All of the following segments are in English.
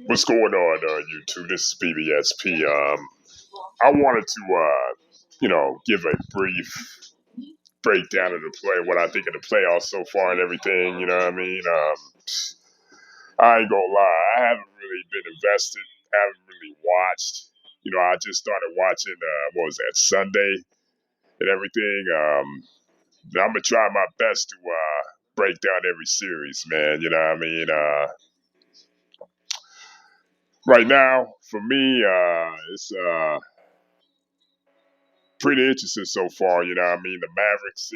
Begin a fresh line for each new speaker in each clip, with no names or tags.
What's going on, YouTube? This is BBSP. I wanted to, give a brief breakdown of the play, what I think of the playoffs so far and everything. You know what I mean? I ain't gonna lie, I haven't really been invested. I haven't really watched. I just started watching. What was that, Sunday and everything? I'm gonna try my best to break down every series, man. You know what I mean? Right now, for me, it's pretty interesting so far. You know what I mean? The Mavericks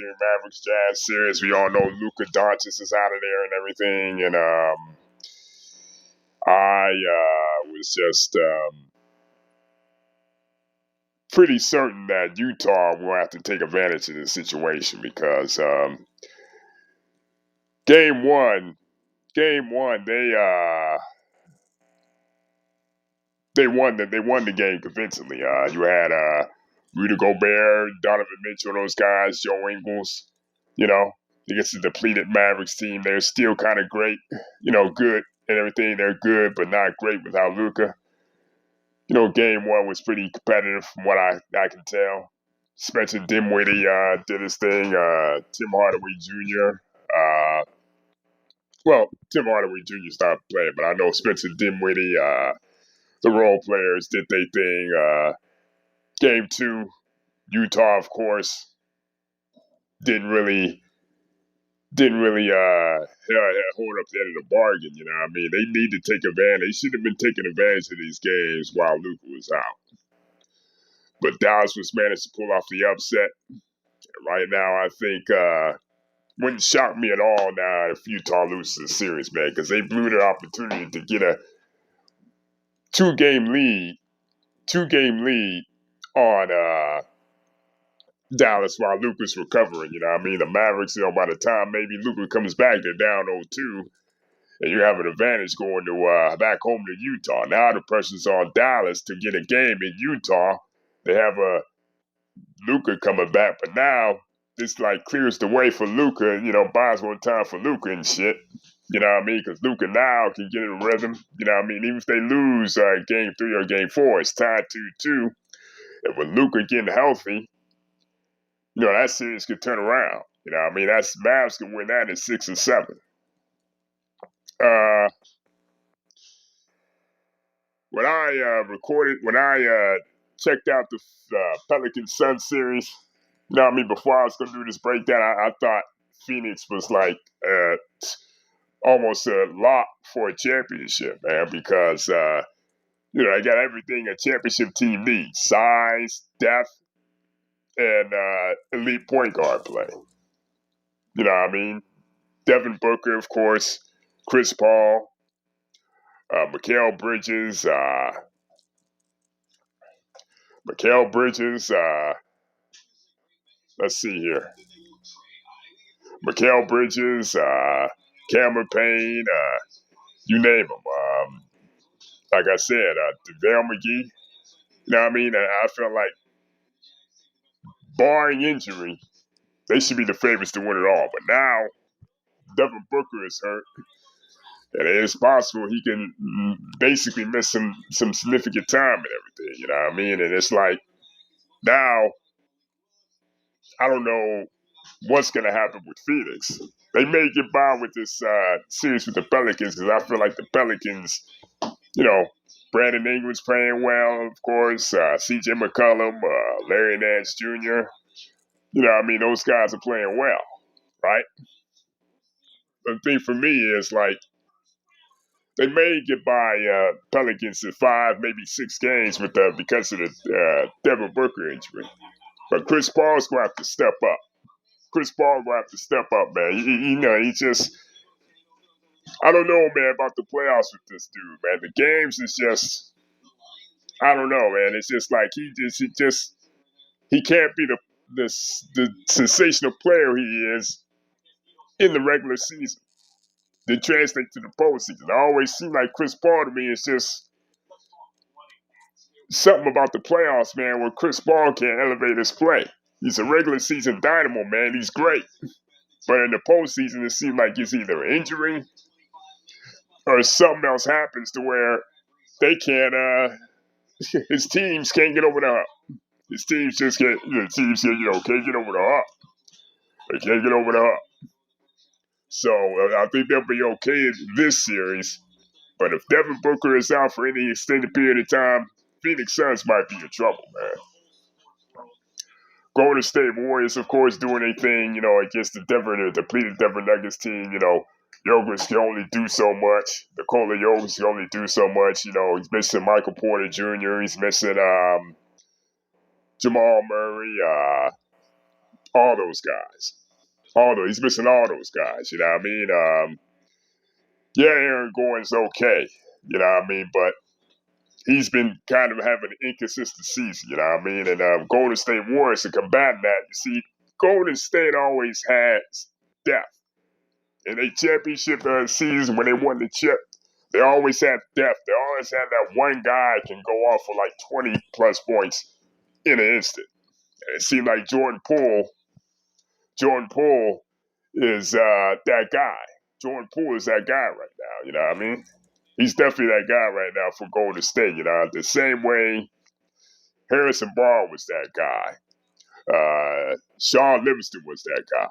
Jazz series. We all know Luka Doncic is out of there and everything, and I was just pretty certain that Utah will have to take advantage of this situation because game one, they won the game convincingly. You had Rudy Gobert, Donovan Mitchell, those guys, Joe Ingles. You know, against the depleted Mavericks team, they're still kind of great. Good and everything. They're good, but not great without Luka. Game one was pretty competitive from what I can tell. Spencer Dinwiddie did his thing. Tim Hardaway Jr. Tim Hardaway Jr. stopped playing, but I know Spencer Dinwiddie. The role players did their thing. Game two, Utah, of course, didn't really hold up the end of the bargain. You know what I mean? They need to take advantage. They should have been taking advantage of these games while Luka was out. But Dallas was managed to pull off the upset. Right now, I think wouldn't shock me at all now if Utah loses the series, man, because they blew their opportunity to get a two-game lead on Dallas while Luka's recovering. You know what I mean? The Mavericks, by the time maybe Luka comes back, they're down 0-2, and you have an advantage going to back home to Utah. Now the pressure's on Dallas to get a game in Utah. They have a Luka coming back, but now this clears the way for Luka. Buys more time for Luka and shit. You know what I mean? Because Luka now can get in a rhythm. You know what I mean? Even if they lose game 3 or game 4, it's tied 2-2. And with Luka getting healthy, that series could turn around. You know what I mean? That's Mavs can win that in 6 and 7. When I checked out the Pelicans Sun series, you know what I mean? Before I was going to do this breakdown, I thought Phoenix was almost a lock for a championship, man, because they got everything a championship team needs: size, depth, and elite point guard play. You know what I mean? Devin Booker, of course, Chris Paul, Mikal Bridges, let's see here. Mikal Bridges, Cameron Payne, you name them. Like I said, DeVale McGee. You know what I mean? I felt like, barring injury, they should be the favorites to win it all. But now, Devin Booker is hurt. And it is possible he can basically miss some significant time and everything. You know what I mean? And it's like, now, I don't know what's going to happen with Phoenix. They may get by with this series with the Pelicans because I feel like the Pelicans, Brandon Ingram's playing well, of course. C.J. McCollum, Larry Nance Jr. You know what I mean? Those guys are playing well, right? The thing for me is, they may get by Pelicans in 5, maybe 6 games because of the Devin Booker injury. But Chris Paul's going to have to step up. Man. He just, I don't know, man, about the playoffs with this dude, man. The games is just, I don't know, man. It's just like he can't be the sensational player he is in the regular season. They translate to the postseason. I always seem like Chris Paul to me is just something about the playoffs, man, where Chris Paul can't elevate his play. He's a regular season dynamo, man. He's great. But in the postseason, it seems like it's either injury or something else happens to where they can't. His teams can't get over the hump. His teams just can't. The teams can't get over the hump. They can't get over the hump. So I think they'll be okay in this series. But if Devin Booker is out for any extended period of time, Phoenix Suns might be in trouble, man. Golden State Warriors, of course, doing their thing, against the depleted Denver Nuggets team. Jokic can only do so much. Nikola Jokic can only do so much. He's missing Michael Porter Jr. He's missing Jamal Murray. All those guys. He's missing all those guys. You know what I mean? Yeah, Aaron Gordon's okay. You know what I mean? But he's been kind of having an inconsistent season. You know what I mean? And Golden State Warriors to combat that. You see, Golden State always has depth. In a championship season, when they won the chip, they always had depth. They always had that one guy can go off for like 20 plus points in an instant. And it seemed like Jordan Poole is that guy. Jordan Poole is that guy right now. You know what I mean? He's definitely that guy right now for Golden State. The same way Harrison Barr was that guy. Sean Livingston was that guy.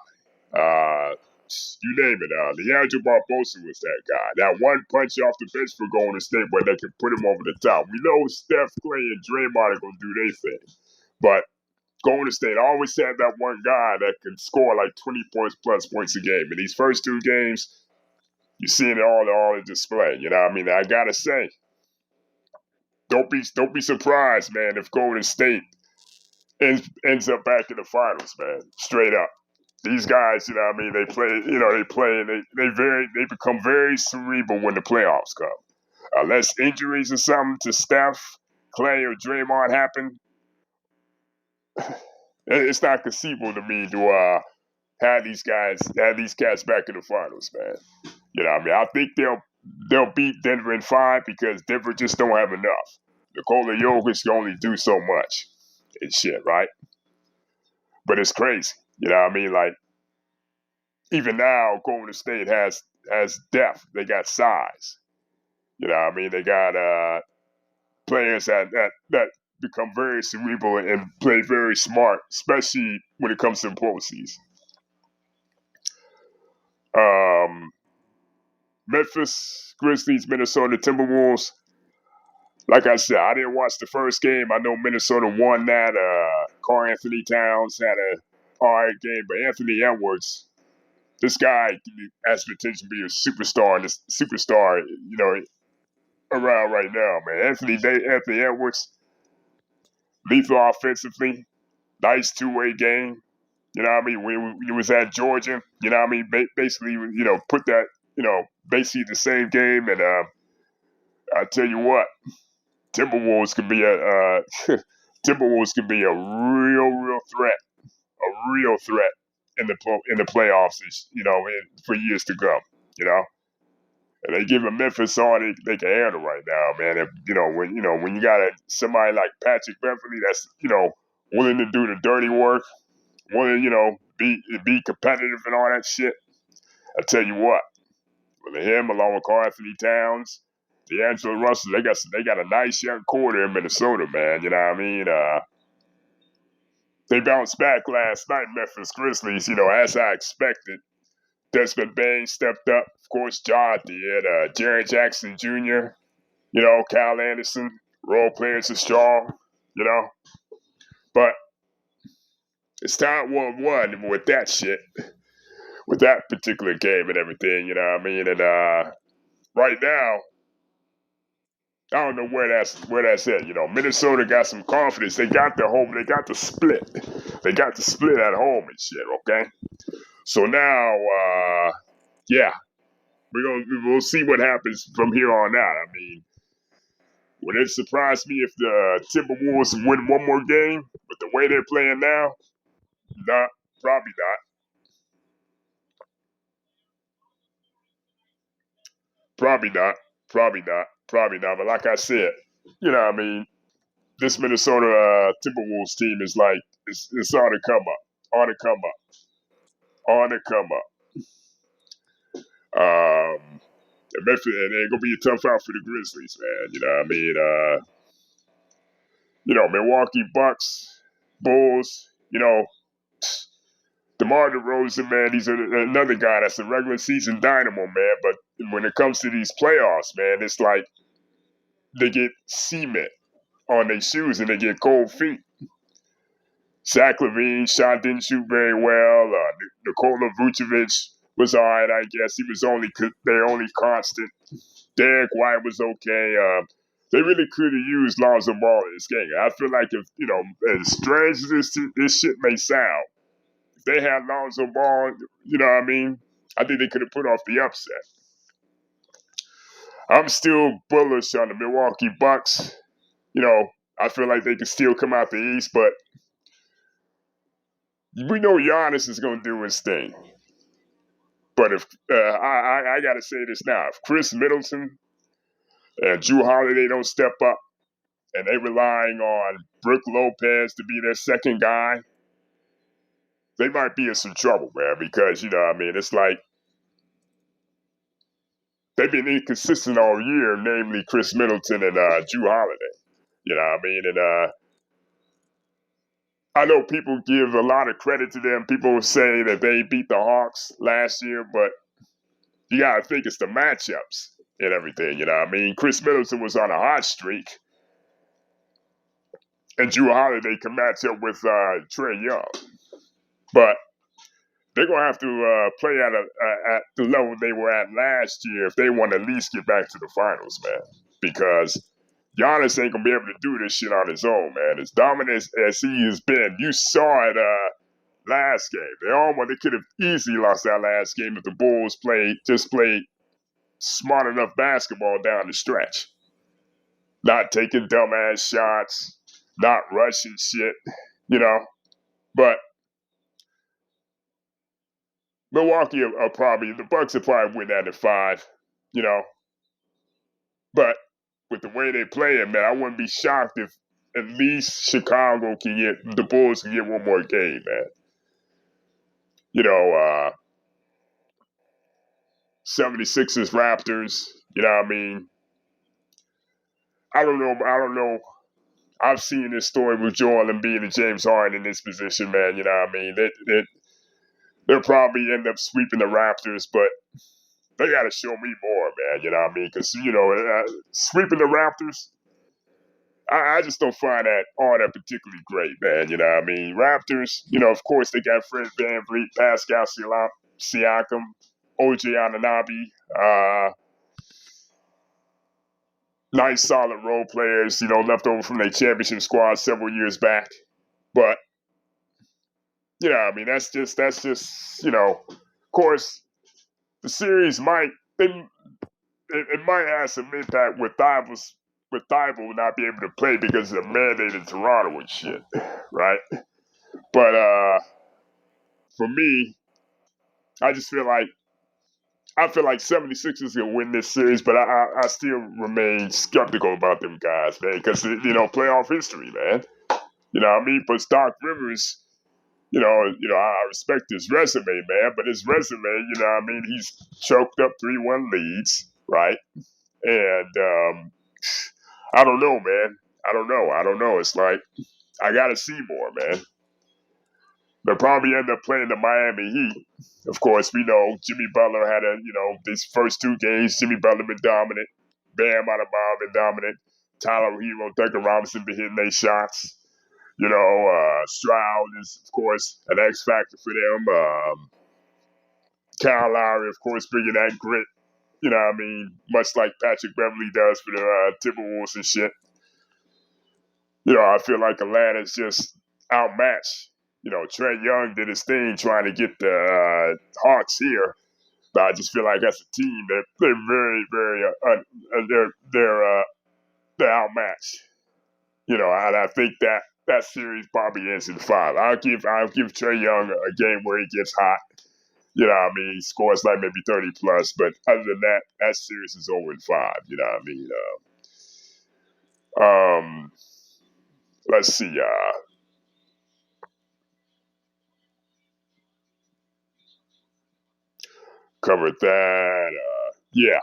You name it. Leandro Barbosa was that guy. That one punch off the bench for Golden State where they can put him over the top. We know Steph, Clay, and Draymond are going to do their thing. But Golden State always had that one guy that can score like 20 plus points a game. In these first two games, you're seeing it all in display. You know what I mean? I got to say, don't be surprised, man, if Golden State ends up back in the finals, man. Straight up. These guys, you know what I mean, they play and they become very cerebral when the playoffs come. Unless injuries or something to Steph, Clay, or Draymond happen, it's not conceivable to me to have these cats back in the finals, man. You know what I mean? I think they'll beat Denver in 5 because Denver just don't have enough. Nikola Jokic can only do so much and shit, right? But it's crazy. You know what I mean? Like, even now, Golden State has depth. They got size. You know what I mean? They got players that become very cerebral and play very smart, especially when it comes to the postseason. Memphis Grizzlies, Minnesota Timberwolves. Like I said, I didn't watch the first game. I know Minnesota won that. Karl Anthony Towns had a all right game, but Anthony Edwards, this guy has potential to be a superstar, around right now, man. Anthony Edwards, lethal offensively, nice two-way game. You know what I mean? When he was at Georgia, you know what I mean? Basically, put that, basically the same game. And I tell you what, Timberwolves can be a real threat in the playoffs, for years to come. And they give Memphis all they can handle right now, man. If, when you got somebody like Patrick Beverly that's willing to do the dirty work, willing be competitive and all that shit. I tell you what, with him along with Karl Anthony Towns, D'Angelo Russell, they got a nice young core there in Minnesota, man. You know what I mean? They bounced back last night, Memphis Grizzlies. As I expected. Desmond Bain stepped up. Of course, Ja did. Jaren Jackson Jr., Kyle Anderson. Role players are strong, But it's time 1-1 with that shit. With that particular game and everything, you know what I mean? And right now, I don't know where that's at. Minnesota got some confidence. They got the split. They got the split at home and shit, okay? So now, yeah, we'll see what happens from here on out. I mean, would it surprise me if the Timberwolves win one more game? But the way they're playing now, probably not. Probably not. But like I said, you know what I mean? This Minnesota Timberwolves team is like, it's on the come up. On the come up. And Memphis, and it's gonna be a tough out for the Grizzlies, man. You know what I mean? Milwaukee Bucks, Bulls. DeMar DeRozan, man, he's another guy that's a regular season dynamo, man. But when it comes to these playoffs, man, it's like they get cement on their shoes and they get cold feet. Zach LaVine shot didn't shoot very well. Nikola Vucevic was all right, I guess. He was their only constant. Derek White was okay. They really could have used Lonzo Ball in this game. I feel like if as strange as this shit may sound, if they had Lonzo Ball, you know what I mean, I think they could have put off the upset. I'm still bullish on the Milwaukee Bucks. I feel like they can still come out the East, but we know Giannis is going to do his thing. But if I got to say this now, if Chris Middleton and Jrue Holiday don't step up and they relying on Brook Lopez to be their second guy, they might be in some trouble, man, because, it's like they've been inconsistent all year, namely Chris Middleton and Jrue Holiday. You know what I mean? And I know people give a lot of credit to them. People say that they beat the Hawks last year, but you got to think it's the matchups and everything. You know what I mean? Chris Middleton was on a hot streak, and Jrue Holiday can match up with Trae Young. But they're going to have to play at the level they were at last year if they want to at least get back to the finals, man. Because Giannis ain't going to be able to do this shit on his own, man. As dominant as he has been, you saw it last game. They could have easily lost that last game if the Bulls played smart enough basketball down the stretch. Not taking dumbass shots, not rushing shit, But Milwaukee the Bucks will probably win that in 5, you know. But with the way they play it, man, I wouldn't be shocked if at least the Bulls can get one more game, man. 76ers, Raptors, you know what I mean? I don't know. I've seen this story with Joel Embiid and James Harden in this position, man. You know what I mean? They'll probably end up sweeping the Raptors, but they got to show me more, man. You know what I mean? Because, sweeping the Raptors, I just don't find that all that particularly great, man. You know what I mean? Raptors, of course, they got Fred VanVleet, Pascal Siakam, OJ Anunoby, nice solid role players, left over from their championship squad several years back. But, I mean, that's just, of course, the series it might have some impact with Thibault not being able to play because of the mandate in Toronto and shit, right? But for me, I feel like 76ers gonna win this series, but I still remain skeptical about them guys, man, because playoff history, man. You know what I mean? But Doc Rivers, I respect his resume, man, but his resume, I mean, he's choked up 3-1 leads, right? And I don't know, man. I don't know. It's like I gotta see more, man. They'll probably end up playing the Miami Heat. Of course, we know Jimmy Butler had these first 2 games, Jimmy Butler been dominant. Bam Adebayo been dominant. Tyler Hero, Duncan Robinson been hitting their shots. Stroud is, of course, an X factor for them. Kyle Lowry, of course, bringing that grit. You know what I mean? Much like Patrick Beverly does for the Timberwolves and shit. I feel like Atlanta's just outmatched. Trae Young did his thing trying to get the Hawks here, but I just feel like as a team, they're very, very they're outmatched. And I think that series probably ends in 5. I'll give Trae Young a game where he gets hot. You know what I mean? He scores like maybe 30 plus, but other than that, that series is over in 5. You know what I mean? Let's see. Covered that. Yeah.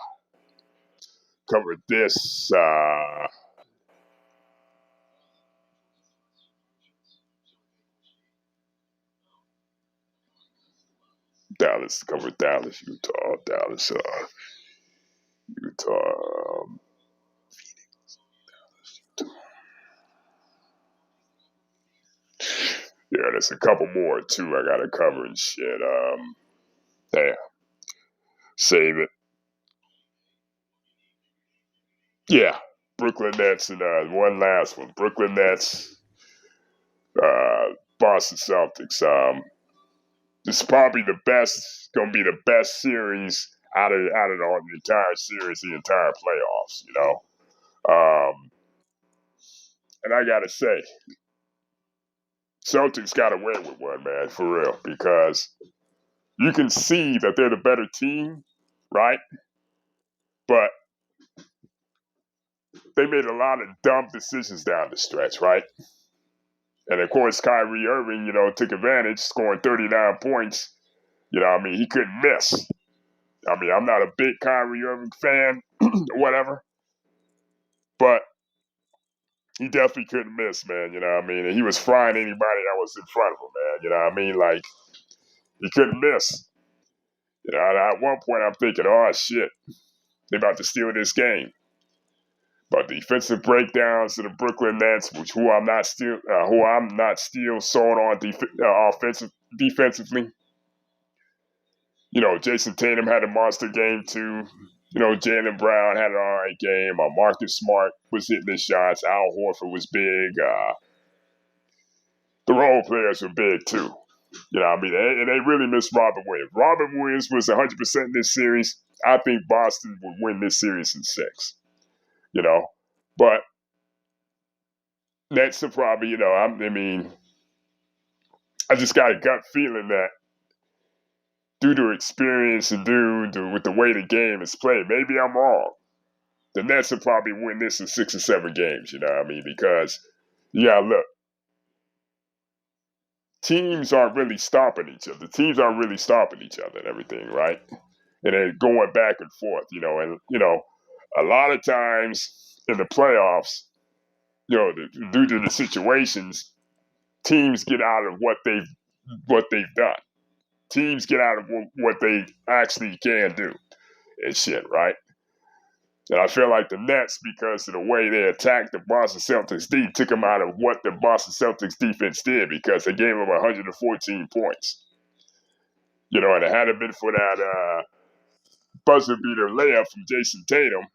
covered this. Dallas covered Dallas, Utah, Dallas, Utah. Yeah, there's a couple more too. I gotta cover and shit. Damn, save it. Yeah, Brooklyn Nets and one last one. Brooklyn Nets, Boston Celtics. This is probably the best. Gonna be the best series out of the entire series, the entire playoffs. And I gotta say, Celtics gotta win with one, man, for real, because you can see that they're the better team, right? But they made a lot of dumb decisions down the stretch, right? And of course, Kyrie Irving, took advantage, scoring 39 points. He couldn't miss. I'm not a big Kyrie Irving fan, whatever, but he definitely couldn't miss, man. And he was frying anybody that was in front of him, man. Like, he couldn't miss. And at one point, I'm thinking, oh, shit, they're about to steal this game. But defensive breakdowns of the Brooklyn Nets, who I'm not still sold on defensively. Jason Tatum had a monster game too. Jaylen Brown had an all right game. Marcus Smart was hitting his shots. Al Horford was big. The role players were big too. And they really missed Robert Williams. Robert Williams was 100% in this series. I think Boston would win this series in 6. But Nets are probably, I just got a gut feeling that due to experience and with the way the game is played, maybe I'm wrong. The Nets will probably win this in 6 or 7 games, because, look, teams aren't really stopping each other. Teams aren't really stopping each other and everything, right? And they're going back and forth, and, a lot of times in the playoffs, due to the situations, teams get out of what they've done. Teams get out of what they actually can do and shit, right? And I feel like the Nets, because of the way they attacked the Boston Celtics took them out of what the Boston Celtics defense did, because they gave them 114 points. And it had it been for that buzzer beater layup from Jason Tatum,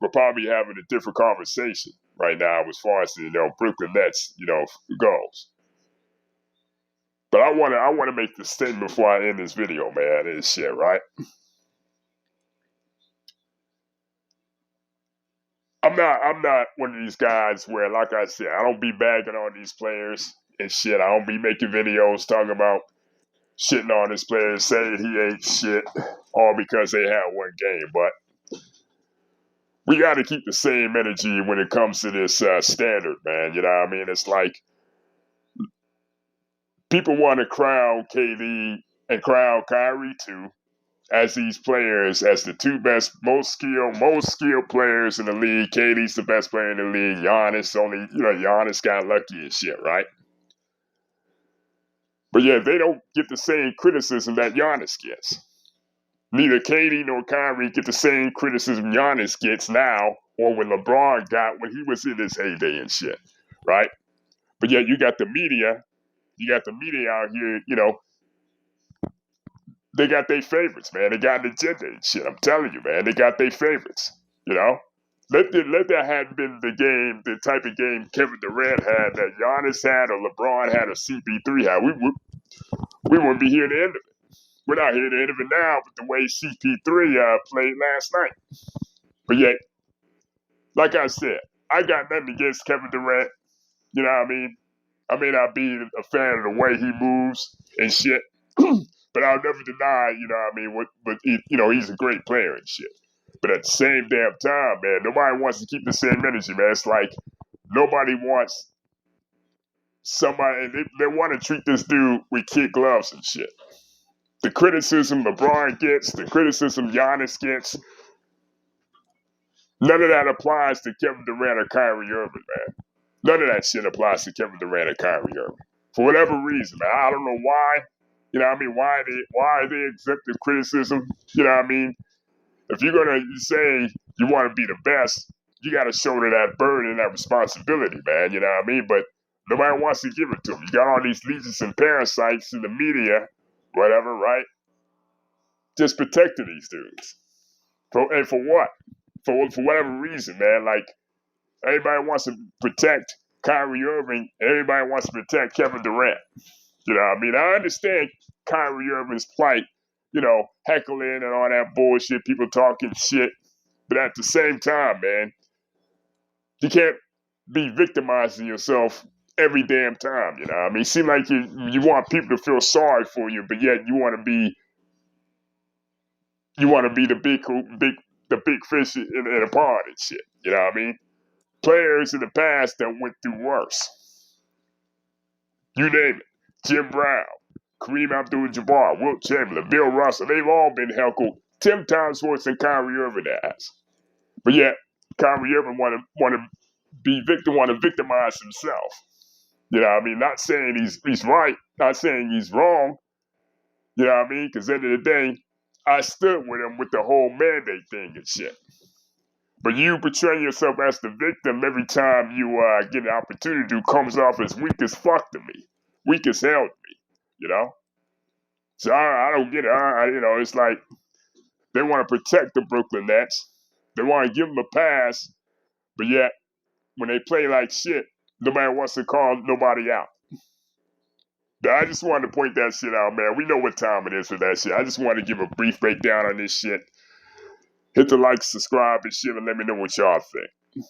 we're probably having a different conversation right now as far as the Brooklyn Nets goes. But I want to make this statement before I end this video, man. And shit, right? I'm not one of these guys where, like I said, I don't be bagging on these players and shit. I don't be making videos talking about shitting on this player, saying he ain't shit, all because they had one game. But we got to keep the same energy when it comes to this standard, man. It's like people want to crown KD and crown Kyrie too as these players, as the two best, most skilled players in the league. KD's the best player in the league. Giannis got lucky and shit, right? But yeah, they don't get the same criticism that Giannis gets. Neither KD nor Kyrie get the same criticism Giannis gets now, or when LeBron got when he was in his heyday and shit, right? But yet you got the media out here, they got their favorites, man. They got an agenda and shit. I'm telling you, man. They got their favorites, Let that had been the type of game Kevin Durant had, that Giannis had, or LeBron had, or CP3 had, we wouldn't be here at the end of it. We're not here at the end of it now with the way CP3 played last night. But yet, like I said, I got nothing against Kevin Durant. You know what I mean? I may not be a fan of the way he moves and shit, but I'll never deny, he's a great player and shit. But at the same damn time, man, nobody wants to keep the same energy, man. It's like nobody wants somebody, and they want to treat this dude with kid gloves and shit. The criticism LeBron gets, the criticism Giannis gets, None of that applies to Kevin Durant or Kyrie Irving, man. None of that shit applies to Kevin Durant or Kyrie Irving. For whatever reason, man. I don't know why. You know what I mean? Why are they accepting criticism? You know what I mean? If you're gonna say you want to be the best, you got to shoulder that burden and that responsibility, man. You know what I mean? But nobody wants to give it to them. You got all these legions and parasites in the media, whatever, right? Just protecting these dudes. And for what? For whatever reason, man. Like, everybody wants to protect Kyrie Irving, and everybody wants to protect Kevin Durant. You know what I mean? I understand Kyrie Irving's plight, you know, heckling and all that bullshit, people talking shit. But at the same time, man, you can't be victimizing yourself every damn time, you know what I mean? It seems like you want people to feel sorry for you, but yet you want to be the big fish in a pond and shit. You know what I mean? Players in the past that went through worse. You name it. Jim Brown, Kareem Abdul-Jabbar, Wilt Chamberlain, Bill Russell, they've all been heckled 10 times worse than Kyrie Irving has. But yet, Kyrie Irving want to victimize himself. You know what I mean? Not saying he's right, not saying he's wrong. You know what I mean? Because at the end of the day, I stood with him with the whole mandate thing and shit. But you portray yourself as the victim every time you get an opportunity to comes off as weak as fuck to me. Weak as hell to me, you know? So I don't get it. You know, it's like they want to protect the Brooklyn Nets. They want to give them a pass, but yet when they play like shit, nobody wants to call nobody out. But I just wanted to point that shit out, man. We know what time it is for that shit. I just wanted to give a brief breakdown on this shit. Hit the like, subscribe, and shit, and let me know what y'all think.